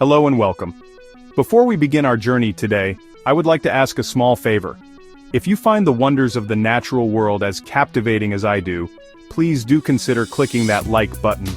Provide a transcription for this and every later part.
Hello and welcome. Before we begin our journey today, I would like to ask a small favor. If you find the wonders of the natural world as captivating as I do, please do consider clicking that like button.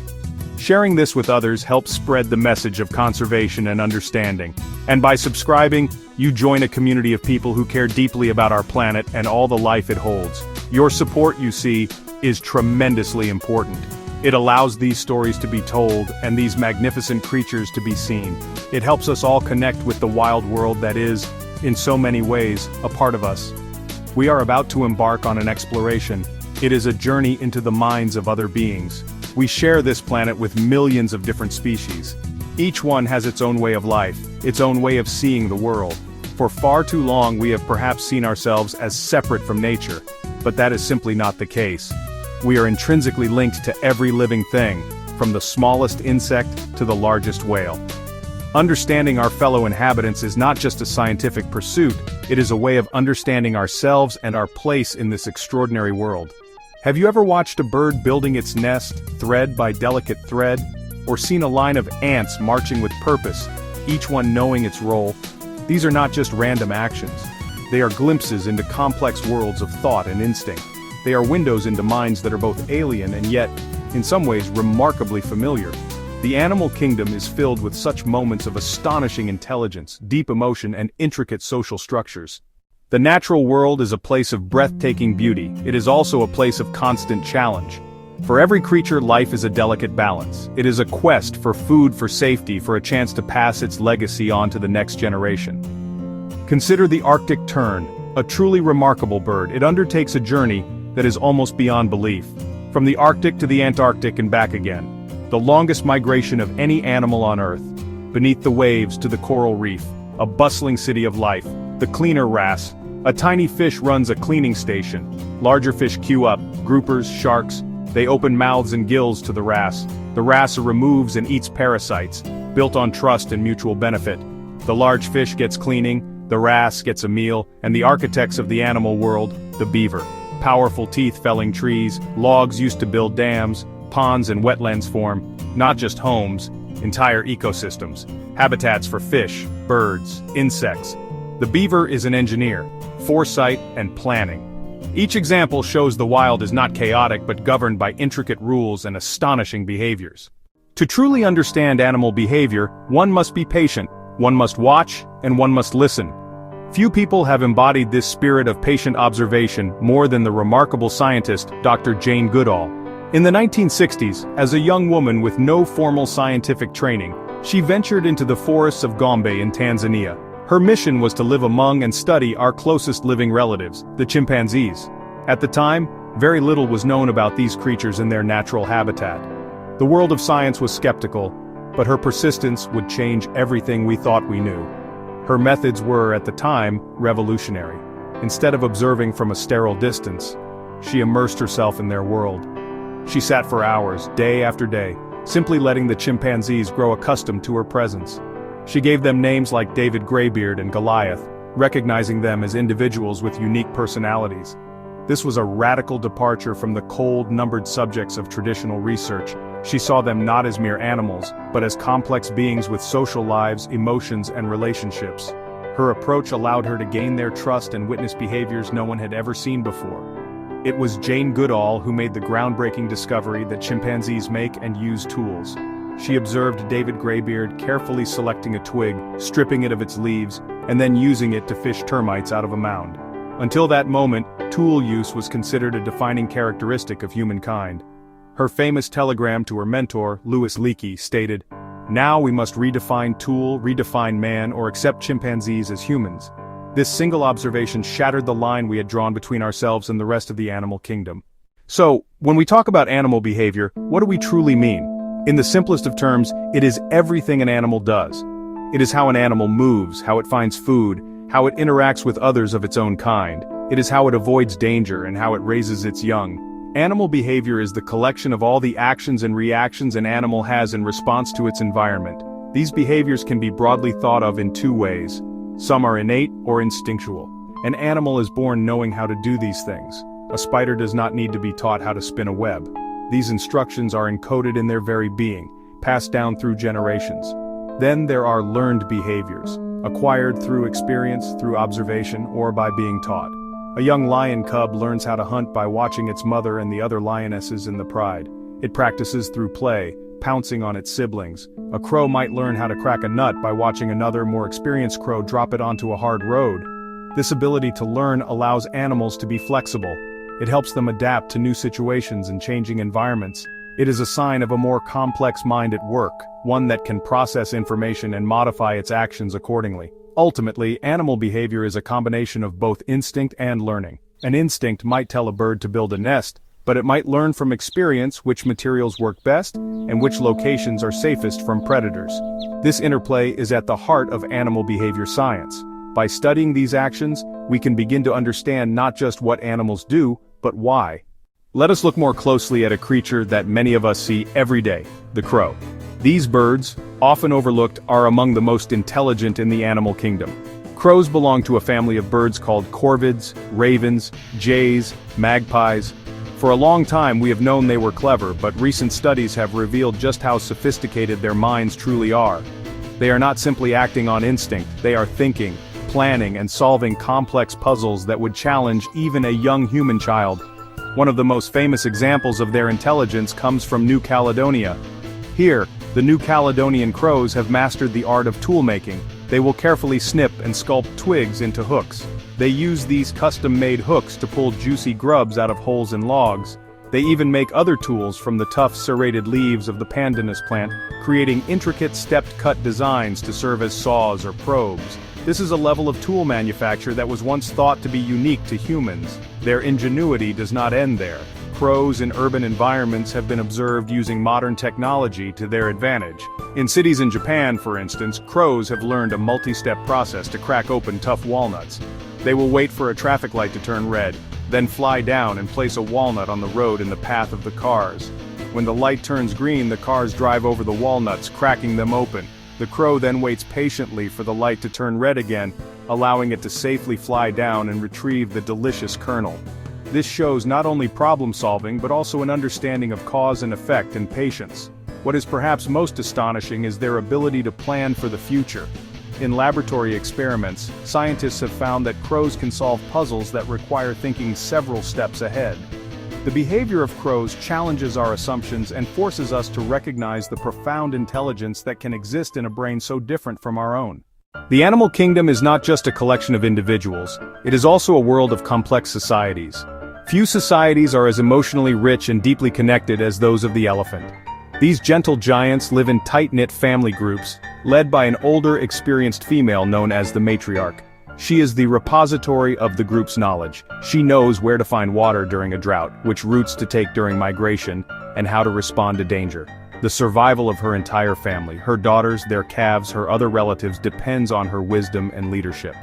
Sharing this with others helps spread the message of conservation and understanding. And by subscribing, you join a community of people who care deeply about our planet and all the life it holds. Your support, you see, is tremendously important. It allows these stories to be told and these magnificent creatures to be seen. It helps us all connect with the wild world that is, in so many ways, a part of us. We are about to embark on an exploration. It is a journey into the minds of other beings. We share this planet with millions of different species. Each one has its own way of life, its own way of seeing the world. For far too long we have perhaps seen ourselves as separate from nature, but that is simply not the case. We are intrinsically linked to every living thing, from the smallest insect to the largest whale. Understanding our fellow inhabitants is not just a scientific pursuit, it is a way of understanding ourselves and our place in this extraordinary world. Have you ever watched a bird building its nest, thread by delicate thread? Or seen a line of ants marching with purpose, each one knowing its role? These are not just random actions. They are glimpses into complex worlds of thought and instinct. They are windows into minds that are both alien and yet, in some ways, remarkably familiar. The animal kingdom is filled with such moments of astonishing intelligence, deep emotion, and intricate social structures. The natural world is a place of breathtaking beauty. It is also a place of constant challenge. For every creature, life is a delicate balance. It is a quest for food, for safety, for a chance to pass its legacy on to the next generation. Consider the Arctic tern, a truly remarkable bird. It undertakes a journey that is almost beyond belief. From the Arctic to the Antarctic and back again. The longest migration of any animal on Earth. Beneath the waves to the coral reef, a bustling city of life. The cleaner wrasse. A tiny fish runs a cleaning station. Larger fish queue up, groupers, sharks. They open mouths and gills to the wrasse. The wrasse removes and eats parasites, built on trust and mutual benefit. The large fish gets cleaning, the wrasse gets a meal, and the architects of the animal world, the beaver. Powerful teeth felling trees, logs used to build dams, ponds and wetlands form, not just homes, entire ecosystems, habitats for fish, birds, insects. The beaver is an engineer, foresight and planning. Each example shows the wild is not chaotic but governed by intricate rules and astonishing behaviors. To truly understand animal behavior, one must be patient, one must watch, and one must listen. Few people have embodied this spirit of patient observation more than the remarkable scientist Dr. Jane Goodall. In the 1960s, as a young woman with no formal scientific training, she ventured into the forests of Gombe in Tanzania. Her mission was to live among and study our closest living relatives, the chimpanzees. At the time, very little was known about these creatures in their natural habitat. The world of science was skeptical, but her persistence would change everything we thought we knew. Her methods were, at the time, revolutionary. Instead of observing from a sterile distance, she immersed herself in their world. She sat for hours, day after day, simply letting the chimpanzees grow accustomed to her presence. She gave them names like David Greybeard and Goliath, recognizing them as individuals with unique personalities. This was a radical departure from the cold, numbered subjects of traditional research. She saw them not as mere animals, but as complex beings with social lives, emotions, and relationships. Her approach allowed her to gain their trust and witness behaviors no one had ever seen before. It was Jane Goodall who made the groundbreaking discovery that chimpanzees make and use tools. She observed David Greybeard carefully selecting a twig, stripping it of its leaves, and then using it to fish termites out of a mound. Until that moment, tool use was considered a defining characteristic of humankind. Her famous telegram to her mentor, Louis Leakey, stated, "Now we must redefine tool, redefine man, or accept chimpanzees as humans." This single observation shattered the line we had drawn between ourselves and the rest of the animal kingdom. So, when we talk about animal behavior, what do we truly mean? In the simplest of terms, it is everything an animal does. It is how an animal moves, how it finds food, how it interacts with others of its own kind. It is how it avoids danger and how it raises its young. Animal behavior is the collection of all the actions and reactions an animal has in response to its environment. These behaviors can be broadly thought of in two ways. Some are innate or instinctual. An animal is born knowing how to do these things. A spider does not need to be taught how to spin a web. These instructions are encoded in their very being, passed down through generations. Then there are learned behaviors, acquired through experience, through observation, or by being taught. A young lion cub learns how to hunt by watching its mother and the other lionesses in the pride. It practices through play, pouncing on its siblings. A crow might learn how to crack a nut by watching another, more experienced crow drop it onto a hard road. This ability to learn allows animals to be flexible. It helps them adapt to new situations and changing environments. It is a sign of a more complex mind at work, one that can process information and modify its actions accordingly. Ultimately, animal behavior is a combination of both instinct and learning. An instinct might tell a bird to build a nest, but it might learn from experience which materials work best and which locations are safest from predators. This interplay is at the heart of animal behavior science. By studying these actions, we can begin to understand not just what animals do, but why. Let us look more closely at a creature that many of us see every day, the crow. These birds, often overlooked, are among the most intelligent in the animal kingdom. Crows belong to a family of birds called corvids, ravens, jays, magpies. For a long time we have known they were clever, but recent studies have revealed just how sophisticated their minds truly are. They are not simply acting on instinct, they are thinking, planning, and solving complex puzzles that would challenge even a young human child. One of the most famous examples of their intelligence comes from New Caledonia. Here, the New Caledonian crows have mastered the art of tool-making. They will carefully snip and sculpt twigs into hooks. They use these custom-made hooks to pull juicy grubs out of holes in logs. They even make other tools from the tough serrated leaves of the pandanus plant, creating intricate stepped-cut designs to serve as saws or probes. This is a level of tool manufacture that was once thought to be unique to humans. Their ingenuity does not end there. Crows in urban environments have been observed using modern technology to their advantage. In cities in Japan, for instance, crows have learned a multi-step process to crack open tough walnuts. They will wait for a traffic light to turn red, then fly down and place a walnut on the road in the path of the cars. When the light turns green, the cars drive over the walnuts, cracking them open. The crow then waits patiently for the light to turn red again, allowing it to safely fly down and retrieve the delicious kernel. This shows not only problem-solving but also an understanding of cause and effect and patience. What is perhaps most astonishing is their ability to plan for the future. In laboratory experiments, scientists have found that crows can solve puzzles that require thinking several steps ahead. The behavior of crows challenges our assumptions and forces us to recognize the profound intelligence that can exist in a brain so different from our own. The animal kingdom is not just a collection of individuals, it is also a world of complex societies. Few societies are as emotionally rich and deeply connected as those of the elephant. These gentle giants live in tight-knit family groups, led by an older, experienced female known as the matriarch. She is the repository of the group's knowledge. She knows where to find water during a drought, which routes to take during migration, and how to respond to danger. The survival of her entire family, her daughters, their calves, her other relatives, depends on her wisdom and leadership.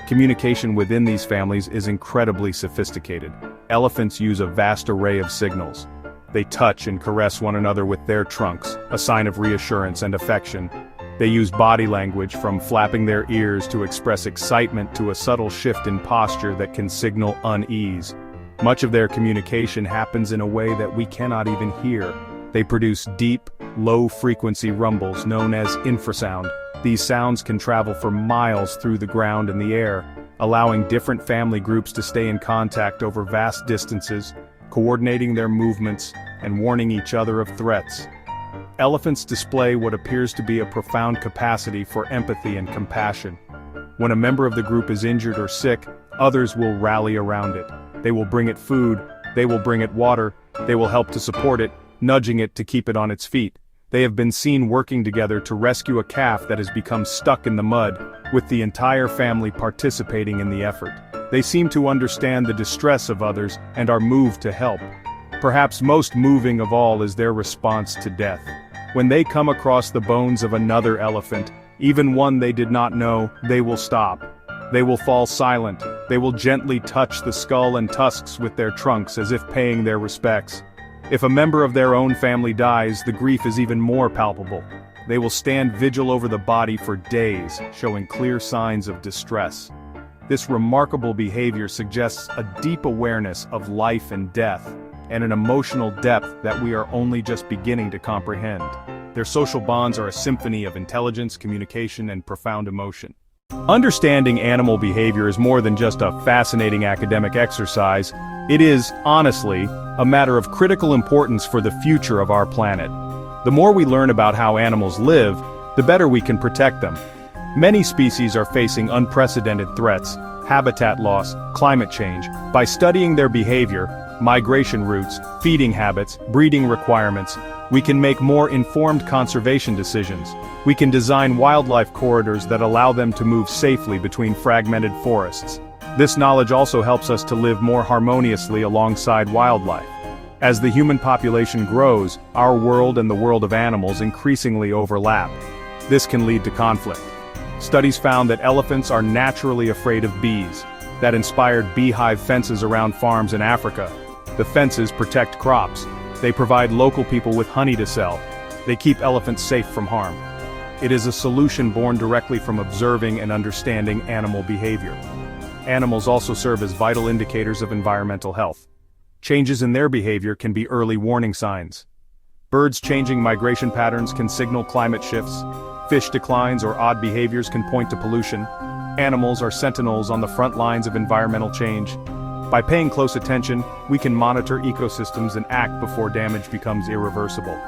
Communication within these families is incredibly sophisticated. Elephants use a vast array of signals. They touch and caress one another with their trunks, a sign of reassurance and affection. They use body language, from flapping their ears to express excitement to a subtle shift in posture that can signal unease. Much of their communication happens in a way that we cannot even hear. They produce deep, low-frequency rumbles known as infrasound. These sounds can travel for miles through the ground and the air, allowing different family groups to stay in contact over vast distances, coordinating their movements and warning each other of threats. Elephants display what appears to be a profound capacity for empathy and compassion. When a member of the group is injured or sick, others will rally around it. They will bring it food, they will bring it water, they will help to support it, nudging it to keep it on its feet. They have been seen working together to rescue a calf that has become stuck in the mud, with the entire family participating in the effort. They seem to understand the distress of others and are moved to help. Perhaps most moving of all is their response to death. When they come across the bones of another elephant, even one they did not know, they will stop. They will fall silent. They will gently touch the skull and tusks with their trunks as if paying their respects. If a member of their own family dies, the grief is even more palpable. They will stand vigil over the body for days, showing clear signs of distress. This remarkable behavior suggests a deep awareness of life and death, and an emotional depth that we are only just beginning to comprehend. Their social bonds are a symphony of intelligence, communication, and profound emotion. Understanding animal behavior is more than just a fascinating academic exercise. It is, honestly, a matter of critical importance for the future of our planet. The more we learn about how animals live, the better we can protect them. Many species are facing unprecedented threats: habitat loss, climate change. By studying their behavior, migration routes, feeding habits, breeding requirements, we can make more informed conservation decisions. We can design wildlife corridors that allow them to move safely between fragmented forests. This knowledge also helps us to live more harmoniously alongside wildlife. As the human population grows, our world and the world of animals increasingly overlap. This can lead to conflict. Studies found that elephants are naturally afraid of bees. That inspired beehive fences around farms in Africa. The fences protect crops. They provide local people with honey to sell. They keep elephants safe from harm. It is a solution born directly from observing and understanding animal behavior. Animals also serve as vital indicators of environmental health. Changes in their behavior can be early warning signs. Birds' changing migration patterns can signal climate shifts. Fish declines or odd behaviors can point to pollution. Animals are sentinels on the front lines of environmental change. By paying close attention, we can monitor ecosystems and act before damage becomes irreversible.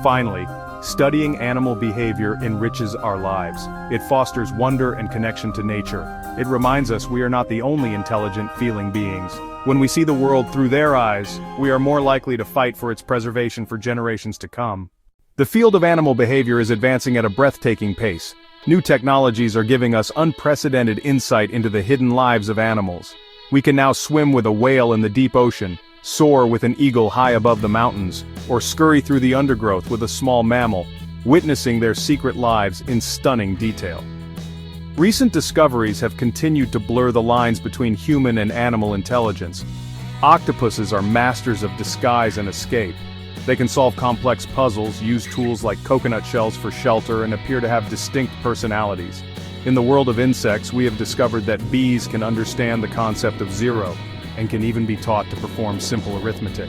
Finally, studying animal behavior enriches our lives. It fosters wonder and connection to nature. It reminds us we are not the only intelligent, feeling beings. When we see the world through their eyes, we are more likely to fight for its preservation for generations to come. The field of animal behavior is advancing at a breathtaking pace. New technologies are giving us unprecedented insight into the hidden lives of animals. We can now swim with a whale in the deep ocean, soar with an eagle high above the mountains, or scurry through the undergrowth with a small mammal, witnessing their secret lives in stunning detail. Recent discoveries have continued to blur the lines between human and animal intelligence. Octopuses are masters of disguise and escape. They can solve complex puzzles, use tools like coconut shells for shelter, and appear to have distinct personalities. In the world of insects, we have discovered that bees can understand the concept of zero, and can even be taught to perform simple arithmetic.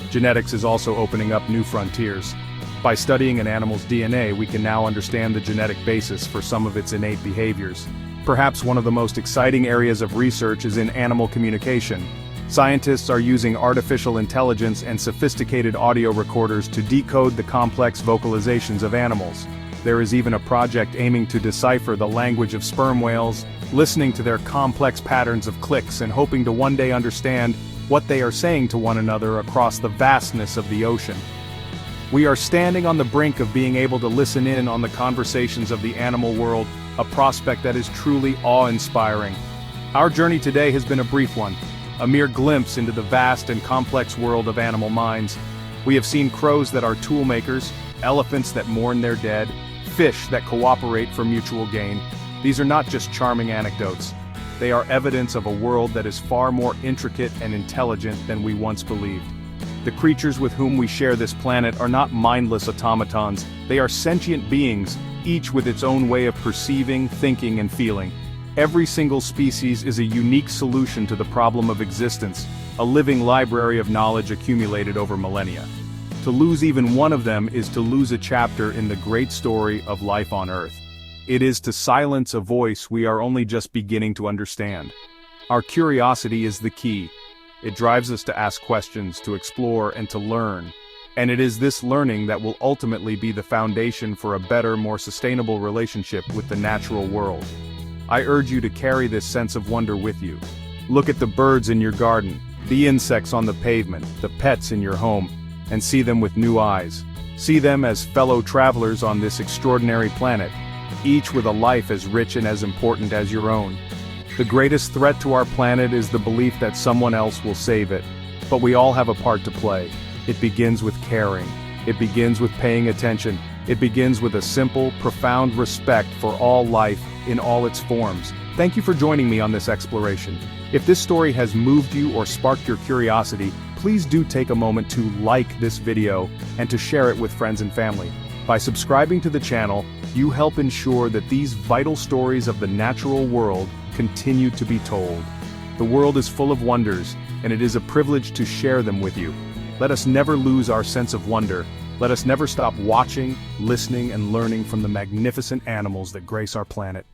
Genetics is also opening up new frontiers. By studying an animal's DNA, we can now understand the genetic basis for some of its innate behaviors. Perhaps one of the most exciting areas of research is in animal communication. Scientists are using artificial intelligence and sophisticated audio recorders to decode the complex vocalizations of animals. There is even a project aiming to decipher the language of sperm whales, listening to their complex patterns of clicks and hoping to one day understand what they are saying to one another across the vastness of the ocean. We are standing on the brink of being able to listen in on the conversations of the animal world, a prospect that is truly awe-inspiring. Our journey today has been a brief one, a mere glimpse into the vast and complex world of animal minds. We have seen crows that are tool makers, elephants that mourn their dead, fish that cooperate for mutual gain. These are not just charming anecdotes. They are evidence of a world that is far more intricate and intelligent than we once believed. The creatures with whom we share this planet are not mindless automatons. They are sentient beings, each with its own way of perceiving, thinking, and feeling. Every single species is a unique solution to the problem of existence, a living library of knowledge accumulated over millennia. To lose even one of them is to lose a chapter in the great story of life on Earth. It is to silence a voice we are only just beginning to understand. Our curiosity is the key. It drives us to ask questions, to explore, and to learn. And it is this learning that will ultimately be the foundation for a better, more sustainable relationship with the natural world. I urge you to carry this sense of wonder with you. Look at the birds in your garden, the insects on the pavement, the pets in your home, and see them with new eyes. See them as fellow travelers on this extraordinary planet, each with a life as rich and as important as your own. The greatest threat to our planet is the belief that someone else will save it, but we all have a part to play. It begins with caring. It begins with paying attention. It begins with a simple, profound respect for all life in all its forms. Thank you for joining me on this exploration. If this story has moved you or sparked your curiosity, please do take a moment to like this video and to share it with friends and family. By subscribing to the channel, you help ensure that these vital stories of the natural world continue to be told. The world is full of wonders, and it is a privilege to share them with you. Let us never lose our sense of wonder. Let us never stop watching, listening, and learning from the magnificent animals that grace our planet.